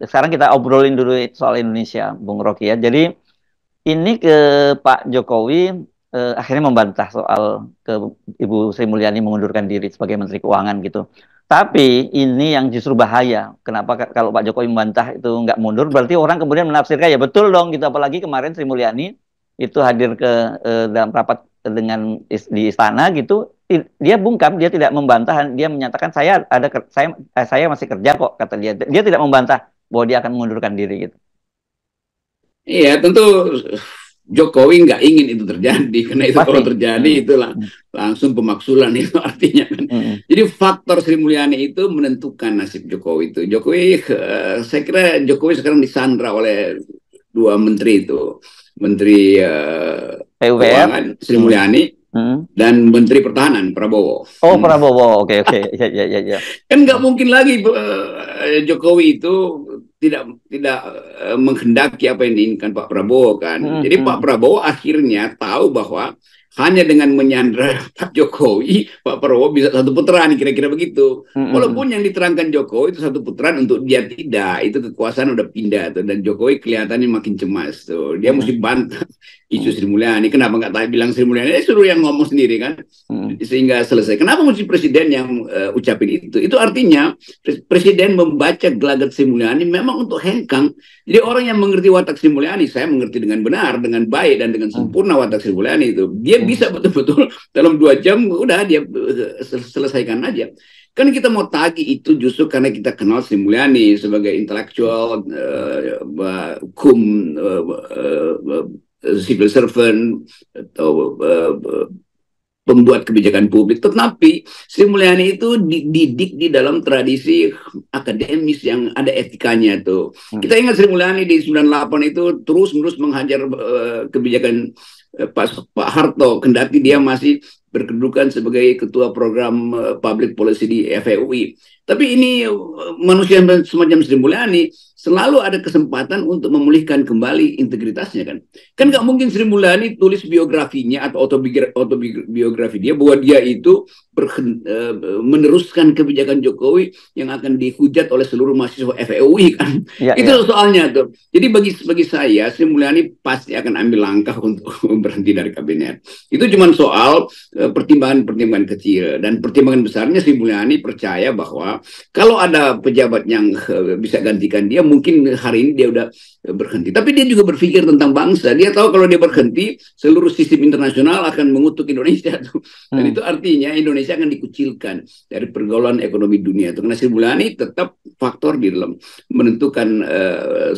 sekarang kita obrolin dulu soal Indonesia, Bung Rocky ya. Jadi ini ke Pak Jokowi akhirnya membantah soal ke Ibu Sri Mulyani mengundurkan diri sebagai Menteri Keuangan gitu. Tapi ini yang justru bahaya. Kenapa kalau Pak Jokowi membantah itu nggak mundur, berarti orang kemudian menafsirkan ya betul dong gitu. Apalagi kemarin Sri Mulyani itu hadir ke dalam rapat dengan di istana gitu, dia bungkam, dia tidak membantah, dia menyatakan saya masih kerja kok kata dia. Dia tidak membantah bahwa dia akan mengundurkan diri gitu. Iya, tentu Jokowi nggak ingin itu terjadi, karena itu Pasti. kalau terjadi itu langsung pemaksulan itu artinya kan. Jadi faktor Sri Mulyani itu menentukan nasib Jokowi itu. Jokowi, saya kira Jokowi sekarang disandra oleh dua menteri itu, Menteri PUPR, Keuangan Sri Mulyani dan Menteri Pertahanan Prabowo. Oh, Prabowo, oke. Ya. Kan nggak mungkin lagi Jokowi itu tidak menghendaki apa yang diinginkan Pak Prabowo kan. Jadi Pak Prabowo akhirnya tahu bahwa hanya dengan menyandra Pak Jokowi, Pak Prabowo bisa satu putaran, kira-kira begitu. Walaupun yang diterangkan Jokowi itu satu putaran, untuk dia tidak. Itu kekuasaan udah pindah tuh, dan Jokowi kelihatannya makin cemas tuh. Dia mesti bantah isu Sri Mulyani. Kenapa nggak bilang Sri Mulyani? Suruh yang ngomong sendiri kan, sehingga selesai. Kenapa mesti presiden yang ucapin itu? Itu artinya presiden membaca gelagat Sri Mulyani memang untuk hengkang. Jadi orang yang mengerti watak Sri Mulyani, saya mengerti dengan benar, dengan baik, dan dengan sempurna watak Sri Mulyani itu, dia bisa betul-betul dalam 2 jam udah dia selesaikan aja. Kan kita mau tagih itu justru karena kita kenal Sri Mulyani sebagai intelektual, hukum, civil servant, atau pembuat kebijakan publik. Tetapi Sri Mulyani itu dididik di dalam tradisi akademis yang ada etikanya tuh. Kita ingat Sri Mulyani di 98 itu terus-menerus menghajar kebijakan Pak Harto, kendati dia masih berkedudukan sebagai ketua program public policy di FEUI. Tapi ini manusia semacam Sri Mulyani selalu ada kesempatan untuk memulihkan kembali integritasnya kan. Kan nggak mungkin Sri Mulyani tulis biografinya atau autobiografi dia bahwa dia itu meneruskan kebijakan Jokowi yang akan dihujat oleh seluruh mahasiswa FEUI kan. Itu soalnya tuh. Jadi bagi saya Sri Mulyani pasti akan ambil langkah untuk berhenti dari kabinet. Itu cuma soal pertimbangan-pertimbangan kecil, dan pertimbangan besarnya Sri Mulyani percaya bahwa kalau ada pejabat yang bisa gantikan dia, mungkin hari ini dia udah berhenti. Tapi dia juga berpikir tentang bangsa. Dia tahu kalau dia berhenti, seluruh sistem internasional akan mengutuk Indonesia. Dan itu artinya Indonesia akan dikucilkan dari pergaulan ekonomi dunia. Karena Sri Mulyani tetap faktor di dalam menentukan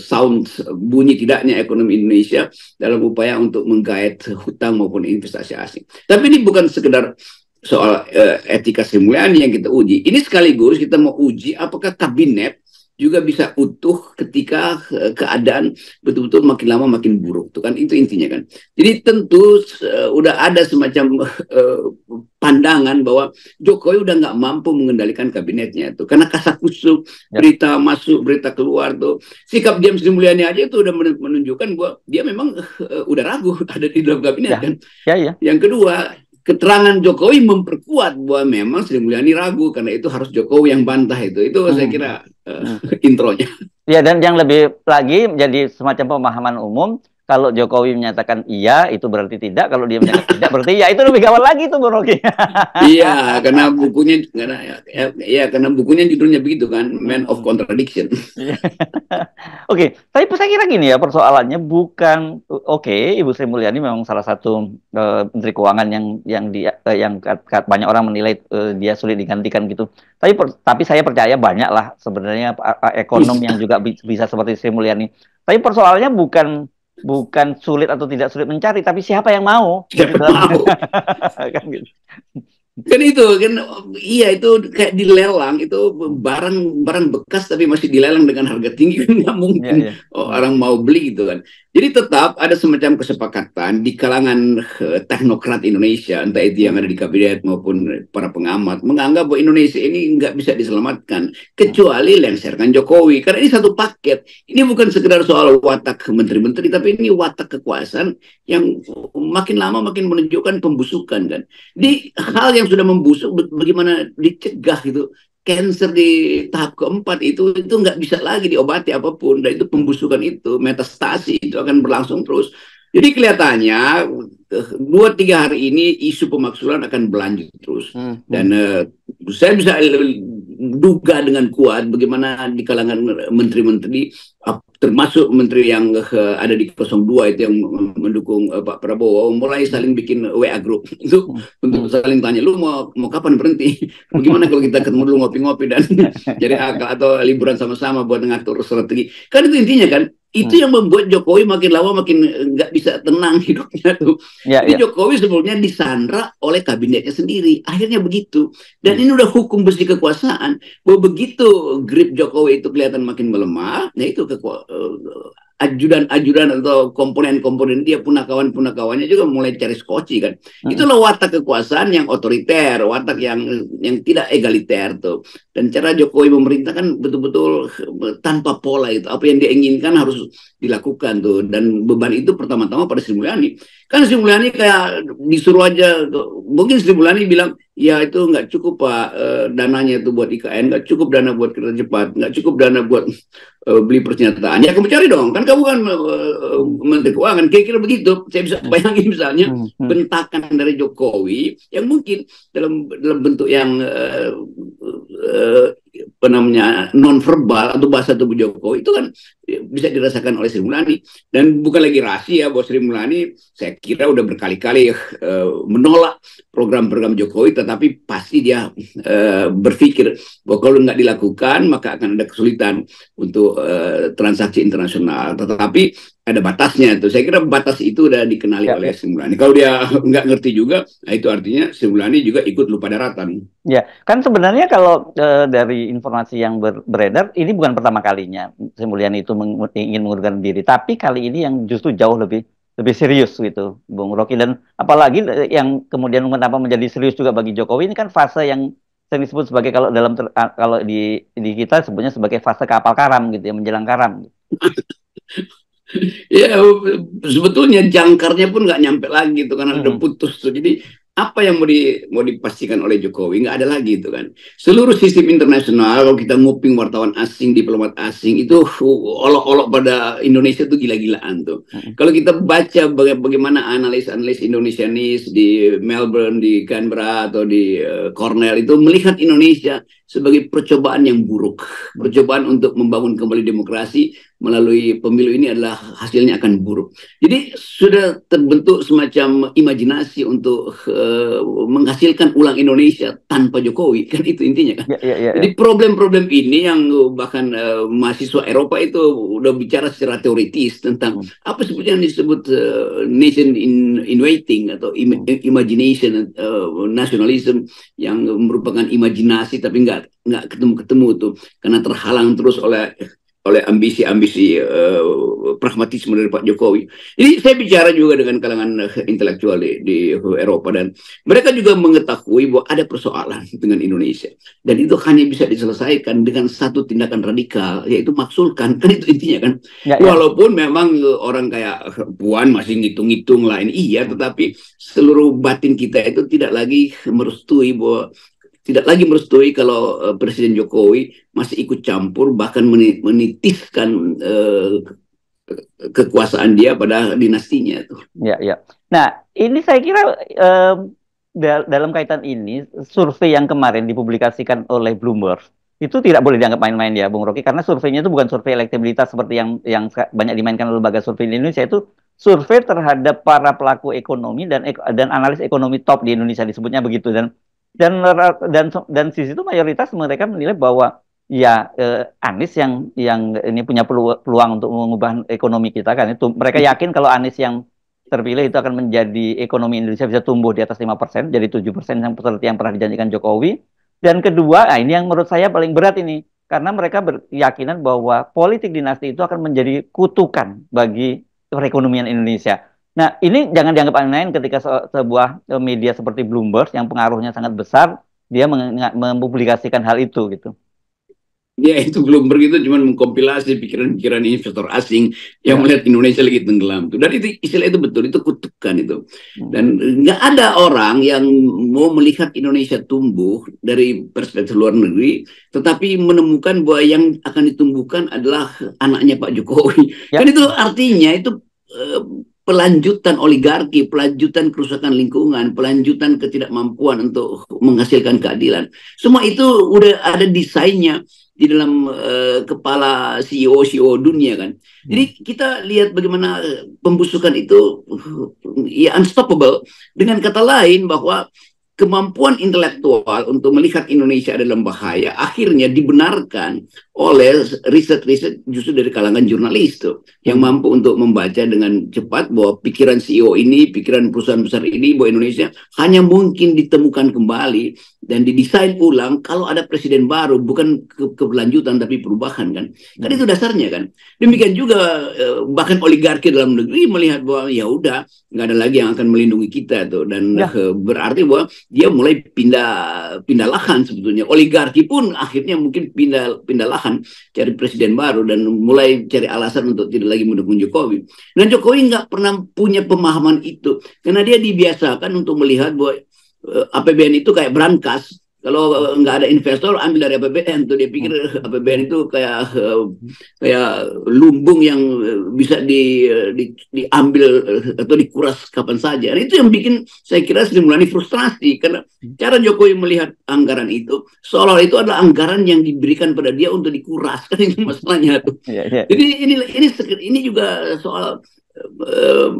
sound, bunyi tidaknya ekonomi Indonesia dalam upaya untuk menggait hutang maupun investasi asing. Tapi ini bukan sekedar soal etika Sri Mulyani yang kita uji. Ini sekaligus kita mau uji apakah kabinet juga bisa utuh ketika keadaan betul-betul makin lama makin buruk. Tuh kan, itu intinya kan. Jadi tentu udah ada semacam pandangan bahwa Jokowi udah nggak mampu mengendalikan kabinetnya tuh, karena kasakusuk, berita masuk, berita keluar tuh. Sikap James Sri Mulyani aja itu udah menunjukkan bahwa dia memang udah ragu ada di dalam kabinet kan. Yang kedua, keterangan Jokowi memperkuat bahwa memang Sri Mulyani ragu, karena itu harus Jokowi yang bantah itu. Itu saya kira intronya. Ya, dan yang lebih lagi menjadi semacam pemahaman umum, kalau Jokowi menyatakan iya, itu berarti tidak. Kalau dia menyatakan tidak, berarti iya. Itu lebih gawat lagi tuh, Bung Rocky. Iya, karena bukunya judulnya begitu kan, Man of Contradiction. Oke, tapi saya kira gini ya, persoalannya bukan Ibu Sri Mulyani memang salah satu Menteri Keuangan yang banyak orang menilai dia sulit digantikan gitu. Tapi saya percaya banyak lah sebenarnya ekonom yang juga bisa seperti Sri Mulyani. Tapi persoalannya bukan sulit atau tidak sulit mencari, tapi siapa yang mau? Siapa yang mau? Kan gitu. Kan itu kan, iya, itu kayak dilelang, itu barang bekas tapi masih dilelang dengan harga tinggi, kan nggak mungkin orang mau beli gitu kan. Jadi tetap ada semacam kesepakatan di kalangan teknokrat Indonesia, entah itu yang ada di kabinet maupun para pengamat, menganggap bahwa Indonesia ini nggak bisa diselamatkan kecuali lengserkan Jokowi, karena ini satu paket. Ini bukan sekedar soal watak menteri-menteri, tapi ini watak kekuasaan yang makin lama makin menunjukkan pembusukan kan. Di hal yang sudah membusuk, bagaimana dicegah gitu. cancer di tahap keempat itu nggak bisa lagi diobati apapun, dan itu pembusukan itu metastasi itu akan berlangsung terus. Jadi kelihatannya 2-3 hari ini isu pemaksulan akan berlanjut terus, dan saya bisa duga dengan kuat bagaimana di kalangan menteri-menteri, termasuk menteri yang ada di 02 itu yang mendukung Pak Prabowo, mulai saling bikin WA group untuk saling tanya, lu mau kapan berhenti? Bagaimana kalau kita ketemu dulu ngopi-ngopi dan jadi akal atau liburan sama-sama buat ngatur strategi? Kan itu intinya kan. Itu yang membuat Jokowi makin lama makin nggak bisa tenang hidupnya tuh. Jadi Jokowi sebetulnya disandra oleh kabinetnya sendiri. Akhirnya begitu. Dan ini udah hukum besi kekuasaan. Bahwa begitu grip Jokowi itu kelihatan makin melemah, nah itu ajudan-ajudan atau komponen-komponen dia, punakawan-punakawannya juga mulai cari skoci kan. Itulah watak kekuasaan yang otoriter, watak yang tidak egaliter tuh. Dan cara Jokowi memerintah kan betul-betul tanpa pola itu. Apa yang dia inginkan harus dilakukan tuh. Dan beban itu pertama-tama pada Sri Mulyani. Kan Sri Mulyani kayak disuruh aja tuh. Mungkin Sri Mulyani bilang, ya itu nggak cukup Pak, dananya itu buat IKN, nggak cukup dana buat kereta cepat, nggak cukup dana buat beli persenjataan. Ya kamu cari dong, kan kamu kan Menteri Keuangan, kira-kira begitu. Saya bisa bayangin misalnya bentakan dari Jokowi yang mungkin dalam bentuk yang apa namanya, non verbal atau bahasa tubuh Jokowi itu kan bisa dirasakan oleh Sri Mulyani. Dan bukan lagi rahasia bahwa Sri Mulyani saya kira udah berkali-kali menolak program-program Jokowi, tetapi pasti dia berpikir bahwa kalau nggak dilakukan maka akan ada kesulitan untuk transaksi internasional. Tetapi ada batasnya tuh. Saya kira batas itu udah dikenali oleh Sri Mulyani. Kalau dia nggak ngerti juga, nah itu artinya Sri Mulyani juga ikut lupa daratan. Ya, kan sebenarnya kalau dari informasi yang beredar, ini bukan pertama kalinya Sri Mulyani itu ingin mengundurkan diri, tapi kali ini yang justru jauh lebih serius gitu, Bung Rocky. Dan apalagi yang kemudian kenapa menjadi serius juga bagi Jokowi, ini kan fase yang sering disebut sebagai, kalau kalau di kita sebutnya sebagai fase kapal karam gitu ya, menjelang karam. Ya, sebetulnya jangkarnya pun nggak nyampe lagi itu karena udah putus tuh. Jadi apa yang mau dipastikan oleh Jokowi, nggak ada lagi itu kan. Seluruh sistem internasional, kalau kita nguping wartawan asing, diplomat asing itu olok-olok pada Indonesia tuh gila-gilaan tuh. Kalau kita baca bagaimana analis-analis Indonesianis di Melbourne, di Canberra atau di Cornell itu melihat Indonesia sebagai percobaan yang buruk, percobaan untuk membangun kembali demokrasi melalui pemilu ini adalah hasilnya akan buruk. Jadi sudah terbentuk semacam imajinasi untuk menghasilkan ulang Indonesia tanpa Jokowi, kan itu intinya kan. Jadi problem-problem ini yang bahkan mahasiswa Eropa itu udah bicara secara teoritis tentang apa sebetulnya yang disebut nation in waiting atau imagination, nationalism, yang merupakan imajinasi tapi nggak ketemu tuh karena terhalang terus oleh ambisi-ambisi pragmatisme dari Pak Jokowi. Jadi saya bicara juga dengan kalangan intelektual di Eropa, dan mereka juga mengetahui bahwa ada persoalan dengan Indonesia, dan itu hanya bisa diselesaikan dengan satu tindakan radikal, yaitu maksulkan, kan itu intinya kan. Walaupun memang orang kayak Puan masih ngitung-ngitung lain, iya, tetapi seluruh batin kita itu tidak lagi merestui kalau Presiden Jokowi masih ikut campur, bahkan menitiskan kekuasaan dia pada dinastinya itu. Ya. Nah, ini saya kira dalam kaitan ini, survei yang kemarin dipublikasikan oleh Bloomberg itu tidak boleh dianggap main-main ya, Bung Rocky, karena surveinya itu bukan survei elektabilitas seperti yang banyak dimainkan oleh lembaga survei di Indonesia. Itu survei terhadap para pelaku ekonomi dan analis ekonomi top di Indonesia, disebutnya begitu. Dan sisi itu mayoritas mereka menilai bahwa ya Anies yang ini punya peluang untuk mengubah ekonomi kita kan. Itu mereka yakin kalau Anies yang terpilih itu akan menjadi ekonomi Indonesia bisa tumbuh di atas 5%, jadi 7% yang seperti yang pernah dijanjikan Jokowi. Dan kedua, ini yang menurut saya paling berat ini, karena mereka berkeyakinan bahwa politik dinasti itu akan menjadi kutukan bagi perekonomian Indonesia. Nah, ini jangan dianggap aneh ketika sebuah media seperti Bloomberg yang pengaruhnya sangat besar, dia mempublikasikan hal itu gitu. Ya itu Bloomberg itu cuma mengkompilasi pikiran-pikiran investor asing yang Ya. melihat Indonesia lagi tenggelam. Dan itu istilah itu betul, itu kutukan itu. Hmm. Dan nggak ada orang yang mau melihat Indonesia tumbuh dari perspektif luar negeri, tetapi menemukan bahwa yang akan ditumbuhkan adalah anaknya Pak Jokowi. Kan Ya. itu artinya itu eh, pelanjutan oligarki, pelanjutan kerusakan lingkungan, pelanjutan ketidakmampuan untuk menghasilkan keadilan. Semua itu udah ada desainnya di dalam kepala CEO dunia kan. Jadi Hmm. kita lihat bagaimana pembusukan itu ya unstoppable. Dengan kata lain bahwa kemampuan intelektual untuk melihat Indonesia dalam bahaya akhirnya dibenarkan oleh riset-riset justru dari kalangan jurnalis tuh yang Hmm. mampu untuk membaca dengan cepat bahwa pikiran CEO ini, pikiran perusahaan besar ini bahwa Indonesia hanya mungkin ditemukan kembali dan didesain ulang kalau ada presiden baru, bukan keberlanjutan tapi perubahan kan. Kan Hmm. itu dasarnya kan. Demikian juga bahkan oligarki dalam negeri melihat bahwa ya udah nggak ada lagi yang akan melindungi kita tuh dan Ya. berarti bahwa dia mulai pindah pindah lahan sebetulnya. Oligarki pun akhirnya mungkin pindah lahan cari presiden baru dan mulai cari alasan untuk tidak lagi mendukung Jokowi. Dan Jokowi nggak pernah punya pemahaman itu karena dia dibiasakan untuk melihat bahwa APBN itu kayak brankas. Kalau nggak ada investor ambil dari APBN tuh dia pikir APBN itu kayak lumbung yang bisa diambil atau dikuras kapan saja. Dan itu yang bikin saya kira Sri Mulyani frustrasi karena cara Jokowi melihat anggaran itu seolah itu adalah anggaran yang diberikan pada dia untuk dikuras kan itu masalahnya tuh. Ya. Ya. Jadi ini juga soal uh,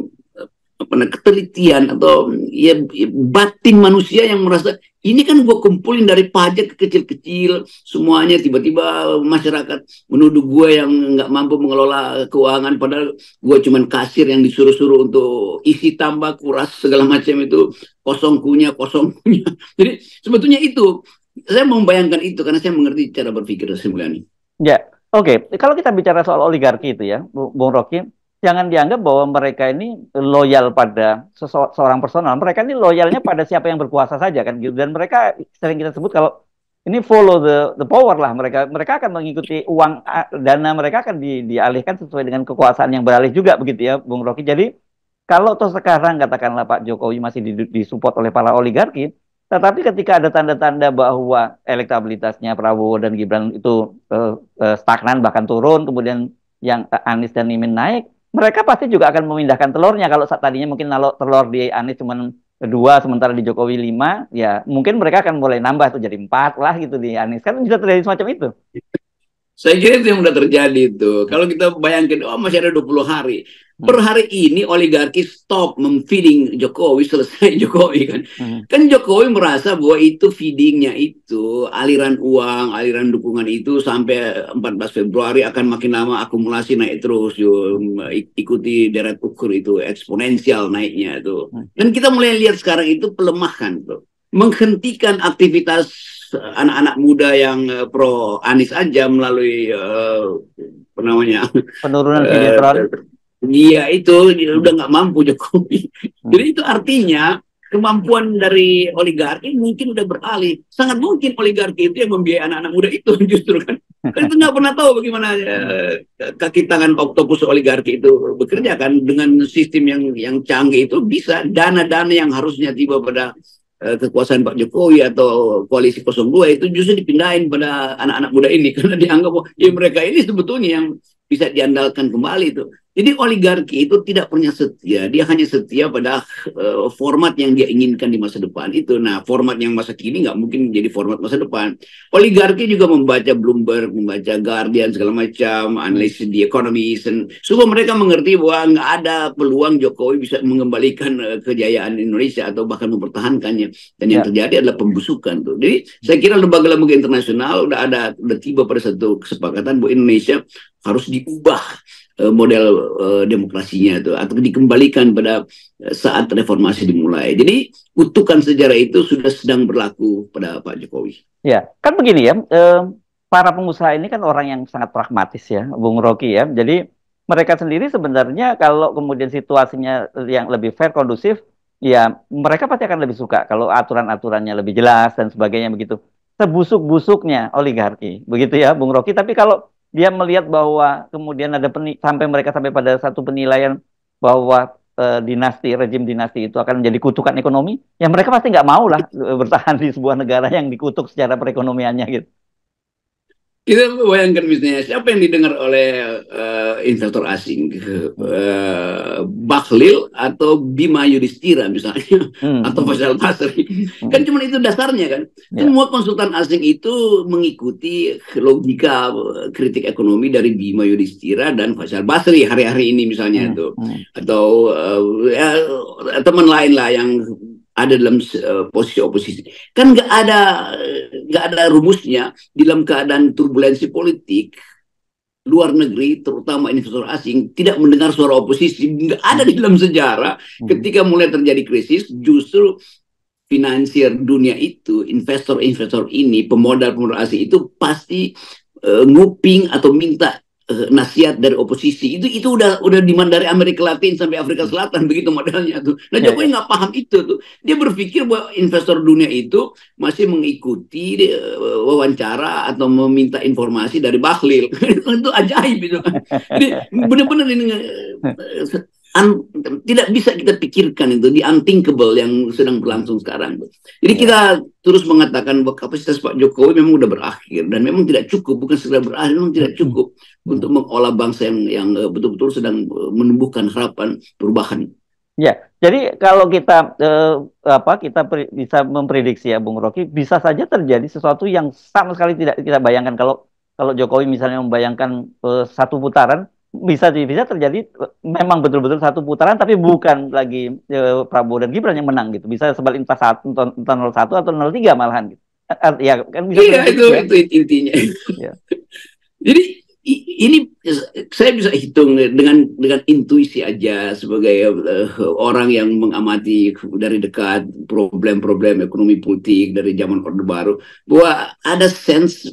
ketelitian atau ya batin manusia yang merasa ini kan gue kumpulin dari pajak kecil-kecil semuanya tiba-tiba masyarakat menuduh gue yang nggak mampu mengelola keuangan padahal gue cuman kasir yang disuruh-suruh untuk isi tambah kuras segala macam itu kosong kunyah jadi sebetulnya itu saya membayangkan itu karena saya mengerti cara berpikir Mulyani. Ya. Oke. Kalau kita bicara soal oligarki itu ya, Bung Rocky, jangan dianggap bahwa mereka ini loyal pada seorang personal. Mereka ini loyalnya pada siapa yang berkuasa saja kan gitu. Dan mereka sering kita sebut kalau ini follow the power lah. Mereka akan mengikuti uang dana mereka akan dialihkan sesuai dengan kekuasaan yang beralih juga begitu ya, Bung Rocky. Jadi kalau toh sekarang katakanlah Pak Jokowi masih disupport oleh para oligarki, tetapi ketika ada tanda-tanda bahwa elektabilitasnya Prabowo dan Gibran itu stagnan bahkan turun, kemudian yang Anies dan Imin naik, mereka pasti juga akan memindahkan telurnya. Kalau tadinya mungkin kalau telur di Anies cuma dua, sementara di Jokowi lima, ya mungkin mereka akan mulai nambah tuh jadi empat lah gitu di Anies. Kan bisa terjadi semacam itu. Saya kira itu yang udah terjadi itu. Kalau kita bayangkan, oh masih ada 20 hari. Per Hmm. hari ini oligarki stop memfeeding Jokowi, selesai Jokowi kan. Hmm. Kan Jokowi merasa bahwa itu feedingnya itu, aliran uang, aliran dukungan itu sampai 14 Februari akan makin lama akumulasi naik terus. Ikuti deret ukur itu, eksponensial naiknya itu. Hmm. Dan kita mulai lihat sekarang itu pelemahan tuh. Menghentikan aktivitas anak-anak muda yang pro Anies aja melalui apa namanya Penurunan uh, Videotron. dia itu udah Hmm. nggak mampu Jokowi. Jadi Hmm. itu artinya kemampuan dari oligarki mungkin udah beralih. Sangat mungkin oligarki itu yang membiayai anak-anak muda itu justru kan. Kan itu nggak pernah tahu bagaimana kaki tangan oktopus oligarki itu bekerja kan dengan sistem yang canggih itu bisa dana-dana yang harusnya tiba pada kekuasaan Pak Jokowi atau koalisi 02 itu justru dipindahin pada anak-anak muda ini karena dianggap oh, ya mereka ini sebetulnya yang bisa diandalkan kembali itu. Jadi oligarki itu tidak pernah setia, dia hanya setia pada format yang dia inginkan di masa depan itu. Nah, format yang masa kini nggak mungkin jadi format masa depan. Oligarki juga membaca Bloomberg, membaca Guardian segala macam, Hmm. analisis di Economist, supaya mereka mengerti bahwa nggak ada peluang Jokowi bisa mengembalikan kejayaan Indonesia atau bahkan mempertahankannya. Dan yang Ya. terjadi adalah pembusukan tuh. Jadi saya kira lembaga-lembaga internasional udah tiba pada satu kesepakatan bahwa Indonesia harus diubah model demokrasinya itu atau dikembalikan pada saat reformasi dimulai. Jadi kutukan sejarah itu sudah sedang berlaku pada Pak Jokowi. Ya, kan begini ya, para pengusaha ini kan orang yang sangat pragmatis ya, Bung Rocky ya. Jadi mereka sendiri sebenarnya kalau kemudian situasinya yang lebih fair, kondusif, ya mereka pasti akan lebih suka kalau aturan-aturannya lebih jelas dan sebagainya begitu. sebusuk-busuknya oligarki, begitu ya, Bung Rocky. Tapi kalau dia melihat bahwa kemudian ada sampai mereka sampai pada satu penilaian bahwa rejim dinasti itu akan menjadi kutukan ekonomi, ya mereka pasti nggak mau lah bertahan di sebuah negara yang dikutuk secara perekonomiannya gitu. Kita bayangkan misalnya siapa yang didengar oleh investor asing, Bahlil atau Bima Yudhistira misalnya, atau Faisal Basri, kan cuma itu dasarnya kan. Semua konsultan asing itu mengikuti logika kritik ekonomi dari Bima Yudhistira dan Faisal Basri hari-hari ini misalnya itu, atau teman lain lah yang ada dalam posisi oposisi. Kan nggak ada rumusnya dalam keadaan turbulensi politik luar negeri, terutama investor asing tidak mendengar suara oposisi. Nggak ada di dalam sejarah ketika mulai terjadi krisis, justru finansier dunia itu, investor-investor ini, pemodal asing itu pasti nguping atau minta nasihat dari oposisi. Itu udah demand dari Amerika Latin sampai Afrika Selatan, begitu modelnya tuh. Nah, Jokowi nggak paham itu tuh. Dia berpikir bahwa investor dunia itu masih mengikuti wawancara atau meminta informasi dari Bahlil. Itu ajaib itu kan. Jadi benar-benar ini tidak bisa kita pikirkan itu di unthinkable yang sedang berlangsung sekarang. Jadi kita terus mengatakan bahwa kapasitas Pak Jokowi memang sudah berakhir dan memang tidak cukup, bukan sekedar berakhir, memang tidak cukup untuk mengolah bangsa yang betul-betul sedang menumbuhkan harapan perubahan. Ya, jadi kalau kita bisa memprediksi ya, Bung Rocky, bisa saja terjadi sesuatu yang sama sekali tidak kita bayangkan. Kalau Jokowi misalnya membayangkan satu putaran, bisa terjadi memang betul-betul satu putaran, tapi bukan lagi Prabowo dan Gibran yang menang gitu. Bisa sebaliknya entah 01 atau 03 malahan gitu. Ya kan bisa. Iya, itu intinya. Ya. Jadi ini saya bisa hitung dengan intuisi aja sebagai orang yang mengamati dari dekat problem-problem ekonomi politik dari zaman Orde Baru, bahwa ada sense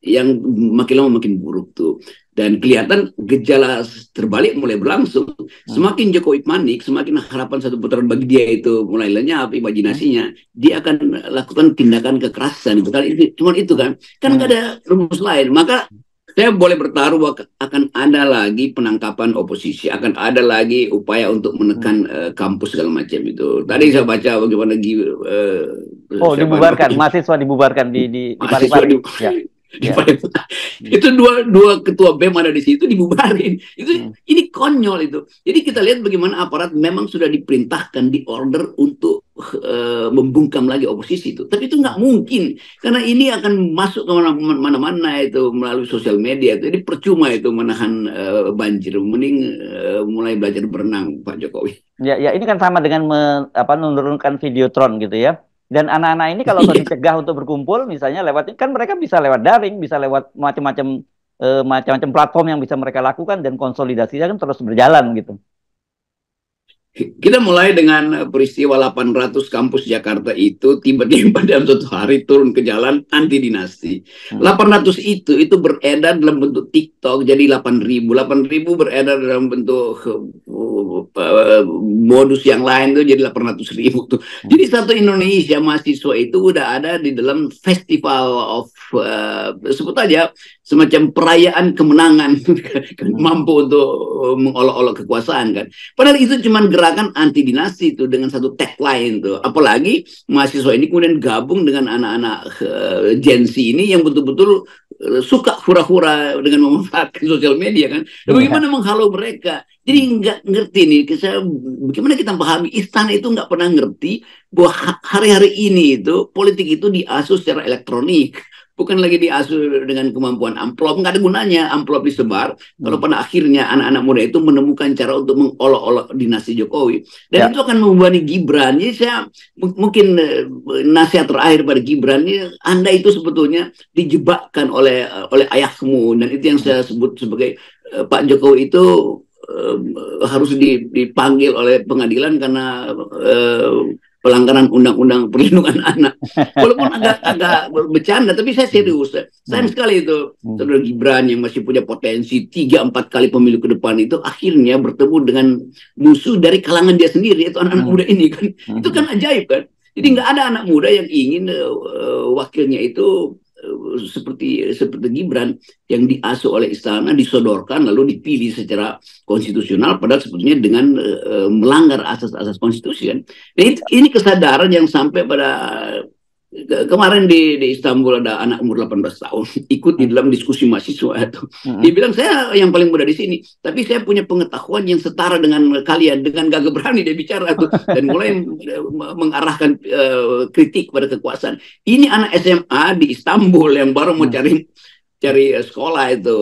yang makin lama makin buruk tuh. Dan kelihatan gejala terbalik mulai berlangsung. Semakin Jokowi panik, semakin harapan satu putaran bagi dia itu mulai lenyap imajinasinya. Dia akan lakukan tindakan kekerasan. Cuma itu kan nggak ada rumus lain. Maka saya boleh bertaruh bahwa akan ada lagi penangkapan oposisi, akan ada lagi upaya untuk menekan kampus segala macam itu. Tadi saya baca bagaimana dibubarkan, mahasiswa dibubarkan di Parepare. Itu dua ketua BEM ada di situ dibubarin. Ini konyol itu. Jadi kita lihat bagaimana aparat memang sudah diperintahkan, diorder untuk membungkam lagi oposisi itu. Tapi itu nggak mungkin karena ini akan masuk ke mana-mana itu melalui sosial media. Jadi percuma itu menahan banjir. Mending mulai belajar berenang, Pak Jokowi. Ya, ini kan sama dengan menurunkan Videotron gitu ya. Dan anak-anak ini kalau dicegah untuk berkumpul, misalnya kan mereka bisa lewat daring, bisa lewat macam-macam platform yang bisa mereka lakukan, dan konsolidasinya kan terus berjalan gitu. Kita mulai dengan peristiwa 800 kampus Jakarta itu tiba-tiba dalam suatu hari turun ke jalan anti dinasti. 800 itu beredar dalam bentuk TikTok jadi 8.000. 8.000 beredar dalam bentuk modus yang lain tuh jadi 800.000 tuh. Jadi satu Indonesia mahasiswa itu udah ada di dalam festival of sebut aja semacam perayaan kemenangan mampu untuk mengolok-olok kekuasaan kan. Padahal itu cuma gerakan anti dinasti itu dengan satu tagline tuh. Apalagi mahasiswa ini kemudian gabung dengan anak-anak Gen Z ini yang betul-betul suka hura-hura dengan memanfaatkan sosial media kan. Dan bagaimana menghalau mereka. Jadi nggak ngerti nih, bagaimana kita pahami istana itu nggak pernah ngerti bahwa hari-hari ini itu politik itu diasuh secara elektronik. Bukan lagi diasuh dengan kemampuan amplop, nggak ada gunanya amplop disebar. Kalau pada akhirnya anak-anak muda itu menemukan cara untuk mengolok-olok dinasti Jokowi, dan itu akan membebani Gibran. Jadi saya mungkin nasihat terakhir pada Gibran, Anda itu sebetulnya dijebakkan oleh ayahmu, dan itu yang saya sebut sebagai Pak Jokowi itu harus dipanggil oleh pengadilan karena pelanggaran undang-undang perlindungan anak. Walaupun agak bercanda, tapi saya serius. Sayang sekali itu saudara Gibran yang masih punya potensi 3-4 kali pemilu ke depan itu akhirnya bertemu dengan musuh dari kalangan dia sendiri, itu anak-anak muda ini kan. Itu kan ajaib kan. Jadi nggak ada anak muda yang ingin wakilnya itu seperti Gibran yang diasuh oleh istana, disodorkan lalu dipilih secara konstitusional, padahal sebetulnya dengan melanggar asas-asas konstitusi kan. Nah, ini kesadaran yang sampai pada kemarin di Istanbul ada anak umur 18 tahun ikut di dalam diskusi mahasiswa itu. Dia bilang, saya yang paling muda di sini, tapi saya punya pengetahuan yang setara dengan kalian, dengan gagah berani dia bicara tuh dan mulai mengarahkan kritik pada kekuasaan. Ini anak SMA di Istanbul yang baru mau cari sekolah itu,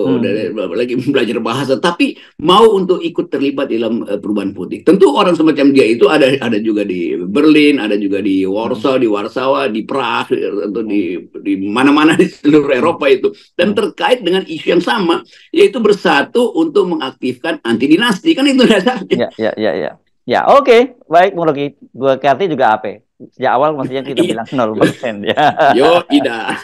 lagi belajar bahasa, tapi mau untuk ikut terlibat dalam perubahan politik. Tentu orang semacam dia itu ada juga di Berlin, ada juga di Warsaw, di Warsawa, di Prague, atau di mana-mana di seluruh Eropa itu, dan terkait dengan isu yang sama, yaitu bersatu untuk mengaktifkan anti dinasti, kan itu dasarnya. Ya, oke. Baik, Bung Rocky. Gue Karti juga AP. Sejak awal mestinya kita bilang 0% ya. Yo, tidak.